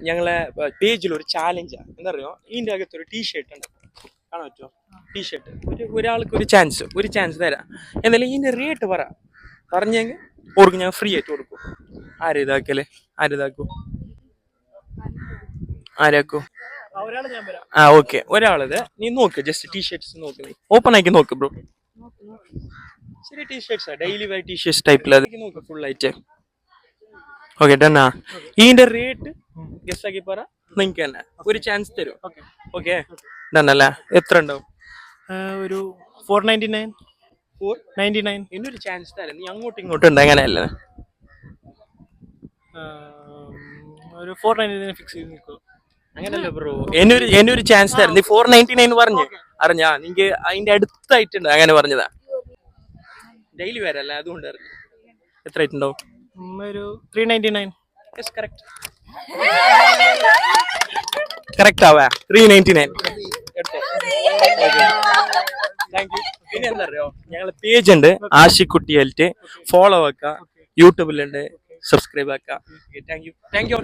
ഞങ്ങളെ പേജിൽ ഒരു ചാലഞ്ചാണ് എന്താ പറയുക ഇതിൻ്റെ അകത്തൊരു ടീഷർട്ട് ഉണ്ട് കാണാൻ പറ്റുമോ ടീഷർട്ട് ഒരാൾക്ക് ഒരു ചാൻസ് തരാം എന്നാലും ഇതിൻ്റെ റേറ്റ് പറഞ്ഞെങ്കിൽ ഓർക്ക് ഞാൻ ഫ്രീ ആയിട്ട് കൊടുക്കും ആരാക്കൂ ഓക്കെ ഒരാളത് നീ നോക്ക് ജസ്റ്റ് ടീഷർട്ട്സ് നോക്ക് നീ ഓപ്പൺ ആക്കി നോക്ക് ബ്രോ ശരി ടീഷർട്ട്സാ ഡെയിലി വെയർ ടീഷർട്ട്സ് ടൈപ്പിൽ അത് നോക്ക് ഫുൾ ആയിട്ട് ഓക്കെ ഡണ്ണാ ഇതിന്റെ റേറ്റ് ഗസ് ആക്കി പറ നിങ്ങൾക്ക് തന്നെ ഒരു ചാൻസ് തരും ഓക്കെ ഡണ്ണല്ലേ എത്ര ഉണ്ടാവും ഒരു 499 ഇന്നൊരു ചാൻസ് തരാം നീ അങ്ങോട്ടും ഇങ്ങോട്ടും ഉണ്ട് അങ്ങനെയല്ലേ ഒരു 499 ഫിക്സ് ചെയ്ത് നിൽക്കും അങ്ങനല്ലേ ബ്രോ എന്നെ ഒരു ചാൻസ് തരാം നീ 499 പറഞ്ഞു അറിഞ്ഞാ നിങ്ങക്ക് അതിന്റെ അടുത്തായിട്ടുണ്ട് അങ്ങനെ പറഞ്ഞതാ ഡെയിലി വരല്ല അതുകൊണ്ട് അറിഞ്ഞു എത്ര ആയിട്ടുണ്ടാവും ഒരു 399 യെസ് കറക്റ്റ് ആവാ 399 എടുത്തോ താങ്ക് യു പിന്നെ എന്താ അറിയോ ഞങ്ങളെ പേജ് ഉണ്ട് ആഷിക്കുട്ടി ഹെൽത്ത് ഫോളോ ആക്കുക യൂട്യൂബിലുണ്ട് സബ്സ്ക്രൈബ് ആക്കുക താങ്ക് യു